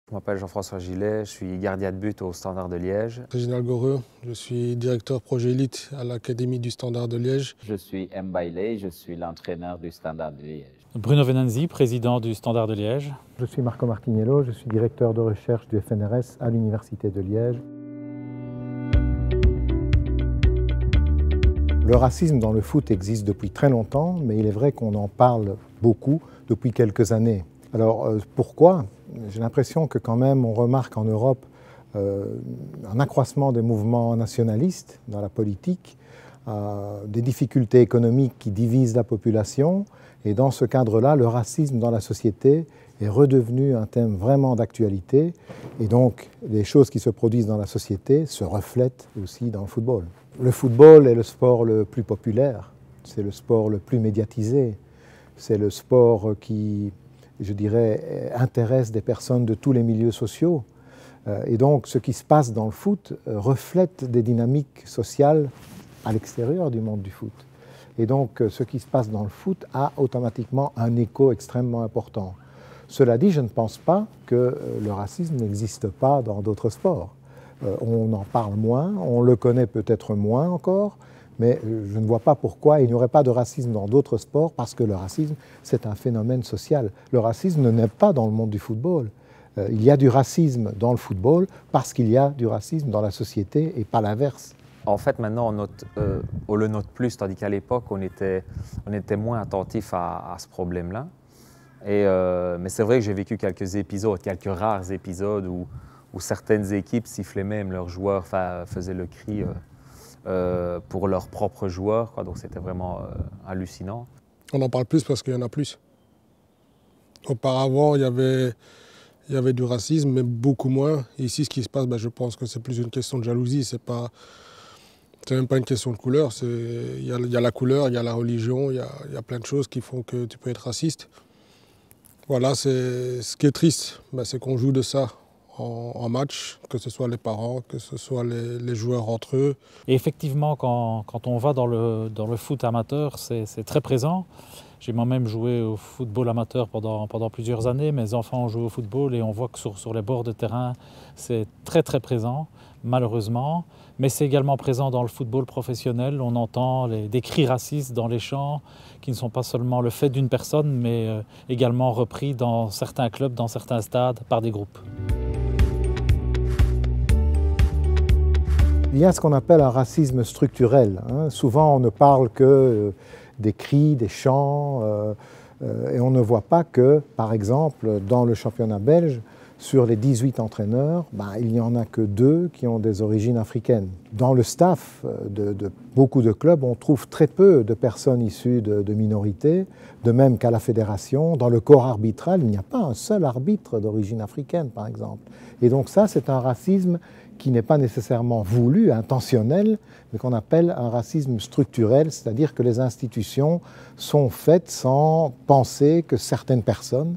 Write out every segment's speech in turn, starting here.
Je m'appelle Jean-François Gillet, je suis gardien de but au Standard de Liège. Réginald Goreux, je suis directeur projet élite à l'Académie du Standard de Liège. Je suis Mbaile, je suis l'entraîneur du Standard de Liège. Bruno Venanzi, président du Standard de Liège. Je suis Marco Martiniello, je suis directeur de recherche du FNRS à l'Université de Liège. Le racisme dans le foot existe depuis très longtemps, mais il est vrai qu'on en parle beaucoup depuis quelques années. Alors pourquoi ? J'ai l'impression que quand même on remarque en Europe un accroissement des mouvements nationalistes dans la politique, des difficultés économiques qui divisent la population, et dans ce cadre-là, le racisme dans la société est redevenu un thème vraiment d'actualité, et donc les choses qui se produisent dans la société se reflètent aussi dans le football. Le football est le sport le plus populaire, c'est le sport le plus médiatisé, c'est le sport qui, je dirais, intéresse des personnes de tous les milieux sociaux. Et donc ce qui se passe dans le foot reflète des dynamiques sociales à l'extérieur du monde du foot. Et donc ce qui se passe dans le foot a automatiquement un écho extrêmement important. Cela dit, je ne pense pas que le racisme n'existe pas dans d'autres sports. On en parle moins, on le connaît peut-être moins encore, mais je ne vois pas pourquoi il n'y aurait pas de racisme dans d'autres sports, parce que le racisme, c'est un phénomène social. Le racisme ne naît pas dans le monde du football. Il y a du racisme dans le football parce qu'il y a du racisme dans la société et pas l'inverse. En fait, maintenant, on le note plus, tandis qu'à l'époque, on était moins attentif à ce problème-là. Mais c'est vrai que j'ai vécu quelques épisodes, quelques rares épisodes où certaines équipes sifflaient même leurs joueurs, faisaient le cri pour leurs propres joueurs, quoi. Donc c'était vraiment hallucinant. On en parle plus parce qu'il y en a plus. Auparavant, il y avait du racisme, mais beaucoup moins. Et ici, ce qui se passe, je pense que c'est plus une question de jalousie. C'est même pas une question de couleur. Il y a la couleur, il y a la religion, il y a plein de choses qui font que tu peux être raciste. Voilà, ce qui est triste, c'est qu'on joue de ça en match, que ce soit les parents, que ce soit les joueurs entre eux. Et effectivement, quand on va dans le foot amateur, c'est très présent. J'ai moi-même joué au football amateur pendant plusieurs années. Mes enfants ont joué au football et on voit que sur les bords de terrain, c'est très très présent, malheureusement. Mais c'est également présent dans le football professionnel. On entend des cris racistes dans les champs qui ne sont pas seulement le fait d'une personne, mais également repris dans certains clubs, dans certains stades, par des groupes. Il y a ce qu'on appelle un racisme structurel. Souvent, on ne parle que des cris, des chants, et on ne voit pas que, par exemple, dans le championnat belge, sur les 18 entraîneurs, il n'y en a que 2 qui ont des origines africaines. Dans le staff de beaucoup de clubs, on trouve très peu de personnes issues de minorités, de même qu'à la fédération. Dans le corps arbitral, il n'y a pas un seul arbitre d'origine africaine, par exemple. Et donc ça, c'est un racisme qui n'est pas nécessairement voulu, intentionnel, mais qu'on appelle un racisme structurel, c'est-à-dire que les institutions sont faites sans penser que certaines personnes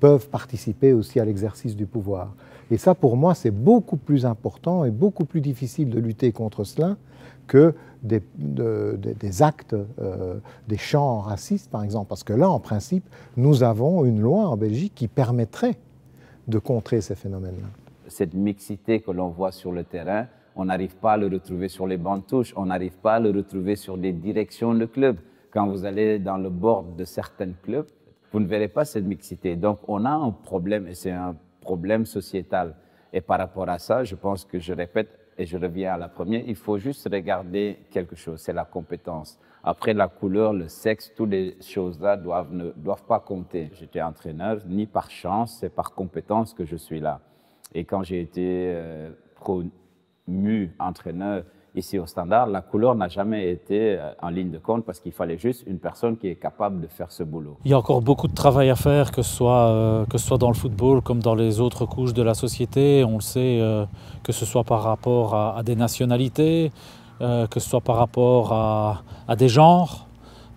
peuvent participer aussi à l'exercice du pouvoir. Et ça, pour moi, c'est beaucoup plus important et beaucoup plus difficile de lutter contre cela que des actes, des chants racistes, par exemple. Parce que là, en principe, nous avons une loi en Belgique qui permettrait de contrer ces phénomènes-là. Cette mixité que l'on voit sur le terrain, on n'arrive pas à le retrouver sur les bancs de touche, on n'arrive pas à le retrouver sur les directions de club. Quand vous allez dans le board de certains clubs, vous ne verrez pas cette mixité. Donc on a un problème, et c'est un problème sociétal. Et par rapport à ça, je pense que je répète, et je reviens à la première, il faut juste regarder quelque chose, c'est la compétence. Après la couleur, le sexe, toutes les choses-là ne doivent pas compter. J'étais entraîneur, ni par chance, c'est par compétence que je suis là. Et quand j'ai été promu entraîneur ici au Standard, la couleur n'a jamais été en ligne de compte parce qu'il fallait juste une personne qui est capable de faire ce boulot. Il y a encore beaucoup de travail à faire, que ce soit dans le football comme dans les autres couches de la société. On le sait, que ce soit par rapport à des nationalités, que ce soit par rapport à des genres.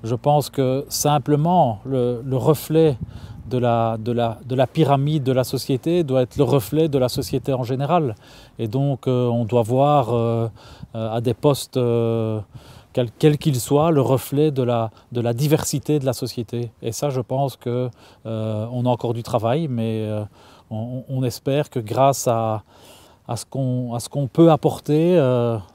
Je pense que simplement le reflet de la pyramide de la société doit être le reflet de la société en général. Et donc on doit voir à des postes, quels qu'ils soient, le reflet de la diversité de la société. Et ça, je pense qu'on a encore du travail, mais on espère que grâce à ce qu'on peut apporter,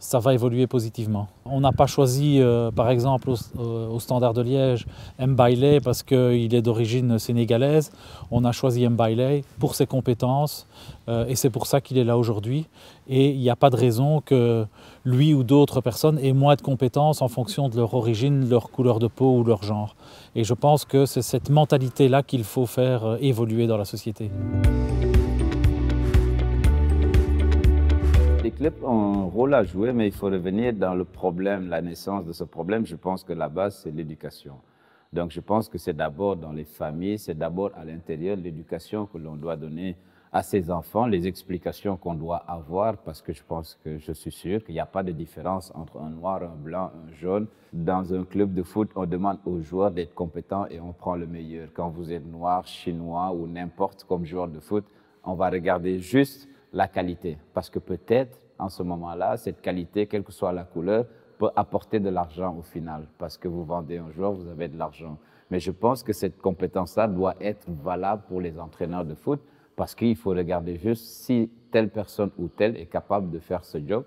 ça va évoluer positivement. On n'a pas choisi, par exemple, au Standard de Liège, Mbaile parce qu'il est d'origine sénégalaise. On a choisi Mbaile pour ses compétences et c'est pour ça qu'il est là aujourd'hui. Et il n'y a pas de raison que lui ou d'autres personnes aient moins de compétences en fonction de leur origine, leur couleur de peau ou leur genre. Et je pense que c'est cette mentalité-là qu'il faut faire évoluer dans la société. Les clubs ont un rôle à jouer, mais il faut revenir dans le problème, la naissance de ce problème. Je pense que la base, c'est l'éducation. Donc, je pense que c'est d'abord dans les familles, c'est d'abord à l'intérieur de l'éducation que l'on doit donner à ses enfants, les explications qu'on doit avoir, parce que je suis sûr qu'il n'y a pas de différence entre un noir, un blanc, un jaune. Dans un club de foot, on demande aux joueurs d'être compétents et on prend le meilleur. Quand vous êtes noir, chinois ou n'importe comme joueur de foot, on va regarder juste la qualité, parce que peut-être, en ce moment-là, cette qualité, quelle que soit la couleur, peut apporter de l'argent au final, parce que vous vendez un joueur, vous avez de l'argent. Mais je pense que cette compétence-là doit être valable pour les entraîneurs de foot, parce qu'il faut regarder juste si telle personne ou telle est capable de faire ce job.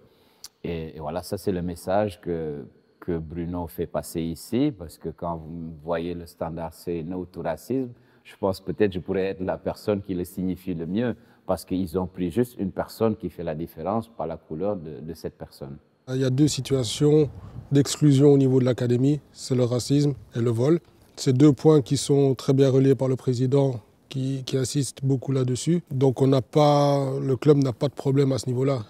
Et voilà, ça c'est le message que Bruno fait passer ici, parce que quand vous voyez le standard, c'est no to racisme, je pense peut-être je pourrais être la personne qui le signifie le mieux, parce qu'ils ont pris juste une personne qui fait la différence par la couleur de cette personne. Il y a deux situations d'exclusion au niveau de l'académie, c'est le racisme et le vol. C'est deux points qui sont très bien relayés par le président qui insiste beaucoup là-dessus. Donc le club n'a pas de problème à ce niveau-là.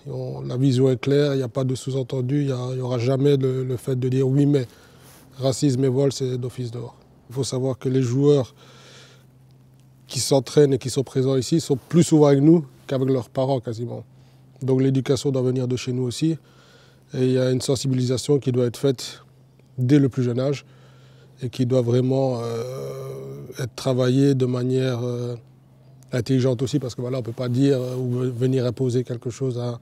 La vision est claire, il n'y a pas de sous-entendu, il n'y aura jamais le fait de dire oui mais racisme et vol c'est d'office dehors. Il faut savoir que les joueurs qui s'entraînent et qui sont présents ici sont plus souvent avec nous qu'avec leurs parents quasiment. Donc l'éducation doit venir de chez nous aussi. Et il y a une sensibilisation qui doit être faite dès le plus jeune âge et qui doit vraiment être travaillée de manière intelligente aussi, parce que voilà, on ne peut pas dire ou venir imposer quelque chose à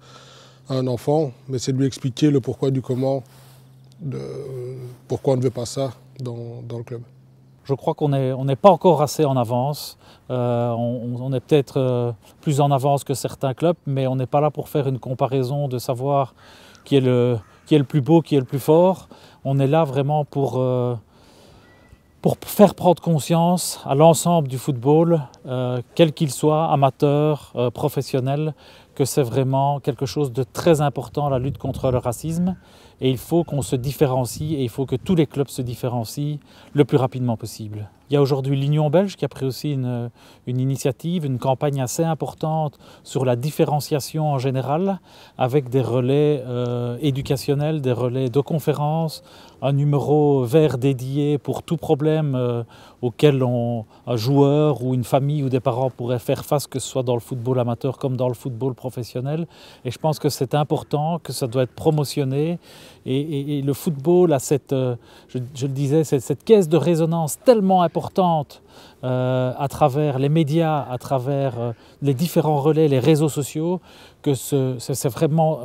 un enfant, mais c'est de lui expliquer le pourquoi du comment, pourquoi on ne veut pas ça dans le club. Je crois qu'on n'est pas encore assez en avance. On est peut-être plus en avance que certains clubs, mais on n'est pas là pour faire une comparaison de savoir qui est le plus beau, qui est le plus fort. On est là vraiment pour faire prendre conscience à l'ensemble du football, quel qu'il soit, amateur, professionnel, que c'est vraiment quelque chose de très important, la lutte contre le racisme. Et il faut qu'on se différencie et il faut que tous les clubs se différencient le plus rapidement possible. Il y a aujourd'hui l'Union belge qui a pris aussi une initiative, une campagne assez importante sur la différenciation en général, avec des relais éducationnels, des relais de conférences, un numéro vert dédié pour tout problème auquel un joueur ou une famille ou des parents pourraient faire face, que ce soit dans le football amateur comme dans le football professionnel. Et je pense que c'est important, que ça doit être promotionné. Et le football a je le disais, cette caisse de résonance tellement importante à travers les médias, à travers les différents relais, les réseaux sociaux, que c'est vraiment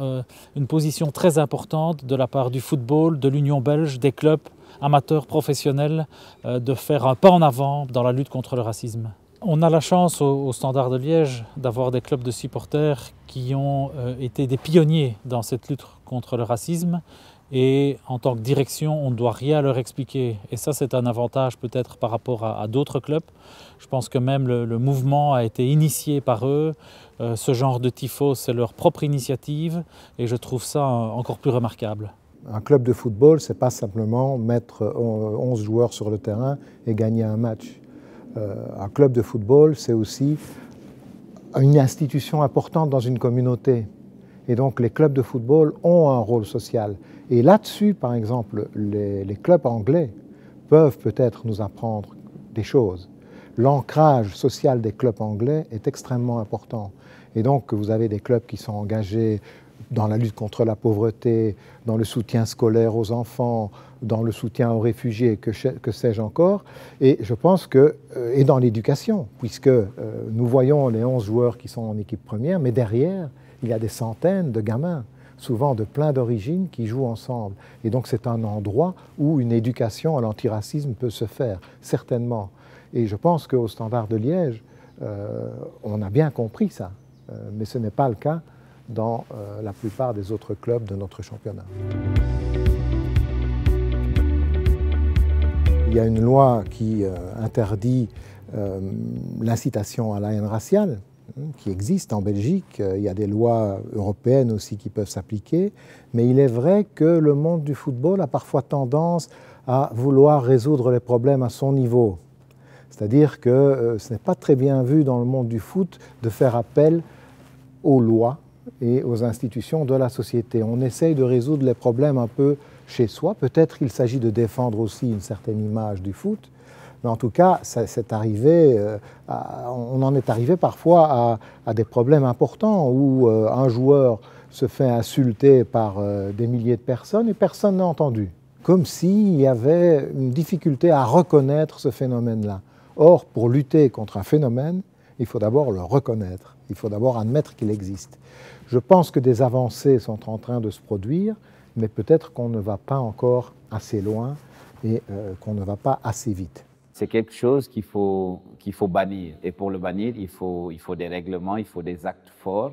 une position très importante de la part du football, de l'Union belge, des clubs amateurs professionnels, de faire un pas en avant dans la lutte contre le racisme. On a la chance au Standard de Liège d'avoir des clubs de supporters qui ont été des pionniers dans cette lutte contre le racisme. Et en tant que direction, on ne doit rien leur expliquer. Et ça, c'est un avantage peut-être par rapport à d'autres clubs. Je pense que même le mouvement a été initié par eux. Ce genre de tifo, c'est leur propre initiative. Et je trouve ça encore plus remarquable. Un club de football, ce n'est pas simplement mettre 11 joueurs sur le terrain et gagner un match. Un club de football, c'est aussi une institution importante dans une communauté. Et donc les clubs de football ont un rôle social. Et là-dessus, par exemple, les clubs anglais peuvent peut-être nous apprendre des choses. L'ancrage social des clubs anglais est extrêmement important. Et donc vous avez des clubs qui sont engagés dans la lutte contre la pauvreté, dans le soutien scolaire aux enfants, dans le soutien aux réfugiés, que sais-je encore. Et je pense que, et dans l'éducation, puisque nous voyons les 11 joueurs qui sont en équipe première, mais derrière, il y a des centaines de gamins, souvent de plein d'origines, qui jouent ensemble. Et donc c'est un endroit où une éducation à l'antiracisme peut se faire, certainement. Et je pense qu'au Standard de Liège, On a bien compris ça, mais ce n'est pas le cas dans la plupart des autres clubs de notre championnat. Il y a une loi qui interdit l'incitation à la haine raciale, qui existe en Belgique. Il y a des lois européennes aussi qui peuvent s'appliquer, mais il est vrai que le monde du football a parfois tendance à vouloir résoudre les problèmes à son niveau. C'est-à-dire que ce n'est pas très bien vu dans le monde du foot de faire appel aux lois et aux institutions de la société. On essaye de résoudre les problèmes un peu chez soi. Peut-être qu'il s'agit de défendre aussi une certaine image du foot, mais en tout cas, on en est arrivé parfois à des problèmes importants où un joueur se fait insulter par des milliers de personnes et personne n'a entendu. Comme s'il y avait une difficulté à reconnaître ce phénomène-là. Or, pour lutter contre un phénomène, il faut d'abord le reconnaître, il faut d'abord admettre qu'il existe. Je pense que des avancées sont en train de se produire, mais peut-être qu'on ne va pas encore assez loin et qu'on ne va pas assez vite. C'est quelque chose qu'il faut bannir. Et pour le bannir, il faut des règlements, il faut des actes forts.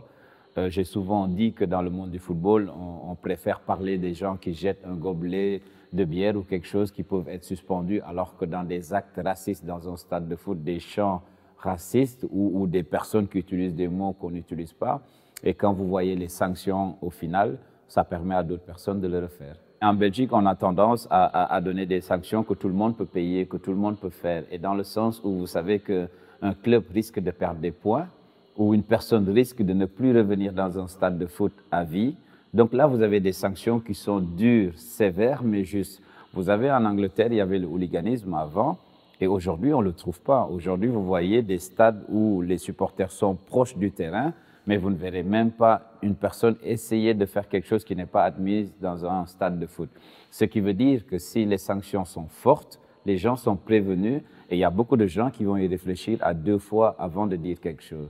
J'ai souvent dit que dans le monde du football, on préfère parler des gens qui jettent un gobelet de bière ou quelque chose qui peuvent être suspendus, alors que dans des actes racistes dans un stade de foot, des chants racistes ou des personnes qui utilisent des mots qu'on n'utilise pas. Et quand vous voyez les sanctions au final, ça permet à d'autres personnes de le refaire. En Belgique, on a tendance à donner des sanctions que tout le monde peut payer, que tout le monde peut faire. Et dans le sens où vous savez qu'un club risque de perdre des points, ou une personne risque de ne plus revenir dans un stade de foot à vie. Donc là, vous avez des sanctions qui sont dures, sévères, mais justes. Vous avez en Angleterre, il y avait le hooliganisme avant, et aujourd'hui, on ne le trouve pas. Aujourd'hui, vous voyez des stades où les supporters sont proches du terrain, mais vous ne verrez même pas une personne essayer de faire quelque chose qui n'est pas admis dans un stade de foot. Ce qui veut dire que si les sanctions sont fortes, les gens sont prévenus, et il y a beaucoup de gens qui vont y réfléchir à 2 fois avant de dire quelque chose.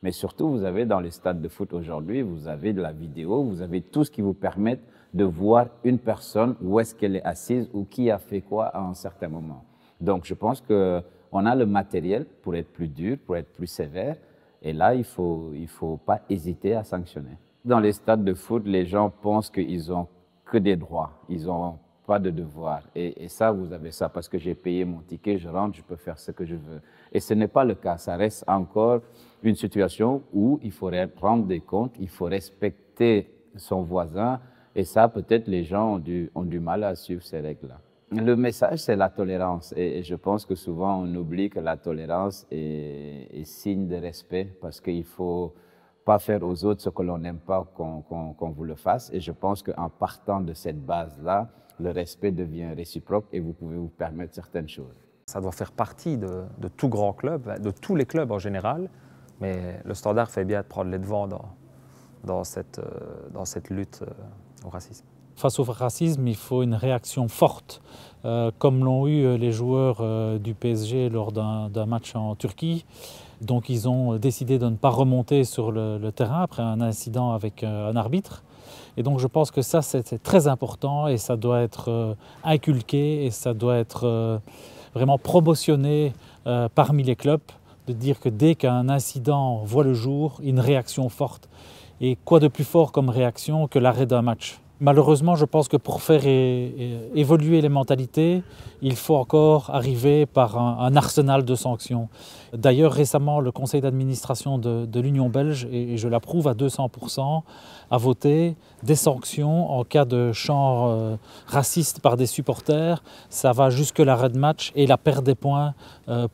Mais surtout, vous avez dans les stades de foot aujourd'hui, vous avez de la vidéo, vous avez tout ce qui vous permet de voir une personne, où est-ce qu'elle est assise ou qui a fait quoi à un certain moment. Donc, je pense qu'on a le matériel pour être plus dur, pour être plus sévère. Et là, il ne faut pas hésiter à sanctionner. Dans les stades de foot, les gens pensent qu'ils n'ont que des droits, ils n'ont pas de devoirs. Et ça, vous avez ça parce que j'ai payé mon ticket, je rentre, je peux faire ce que je veux. Et ce n'est pas le cas, ça reste encore une situation où il faut rendre des comptes, il faut respecter son voisin. Et ça, peut-être les gens ont du mal à suivre ces règles-là. Le message, c'est la tolérance. Et je pense que souvent, on oublie que la tolérance est signe de respect parce qu'il ne faut pas faire aux autres ce que l'on n'aime pas qu'on vous le fasse. Et je pense qu'en partant de cette base-là, le respect devient réciproque et vous pouvez vous permettre certaines choses. Ça doit faire partie de tout grand club, de tous les clubs en général, mais le Standard fait bien de prendre les devants dans cette lutte au racisme. Face au racisme, il faut une réaction forte, comme l'ont eu les joueurs du PSG lors d'un match en Turquie. Donc ils ont décidé de ne pas remonter sur le terrain après un incident avec un arbitre. Et donc je pense que ça, c'est très important et ça doit être inculqué et ça doit être vraiment promotionné parmi les clubs, de dire que dès qu'un incident voit le jour, une réaction forte. Et quoi de plus fort comme réaction que l'arrêt d'un match ? Malheureusement, je pense que pour faire évoluer les mentalités, il faut encore arriver par un arsenal de sanctions. D'ailleurs, récemment, le conseil d'administration de l'Union belge, et je l'approuve à 200%, a voté des sanctions en cas de chants racistes par des supporters. Ça va jusque l'arrêt de match et la perte des points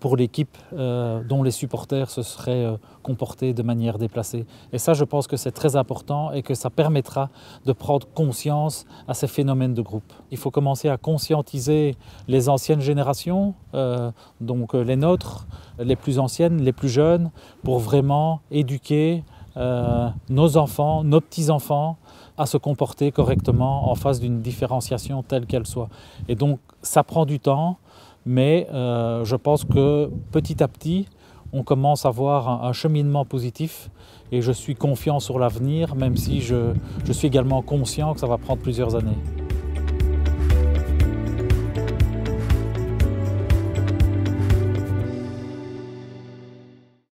pour l'équipe dont les supporters se seraient comportés de manière déplacée. Et ça, je pense que c'est très important et que ça permettra de prendre conscience à ces phénomènes de groupe. Il faut commencer à conscientiser les anciennes générations, donc les nôtres, les plus anciennes, les plus jeunes, pour vraiment éduquer nos enfants, nos petits-enfants à se comporter correctement en face d'une différenciation telle qu'elle soit. Et donc ça prend du temps, mais je pense que petit à petit, on commence à voir un cheminement positif et je suis confiant sur l'avenir, même si je suis également conscient que ça va prendre plusieurs années.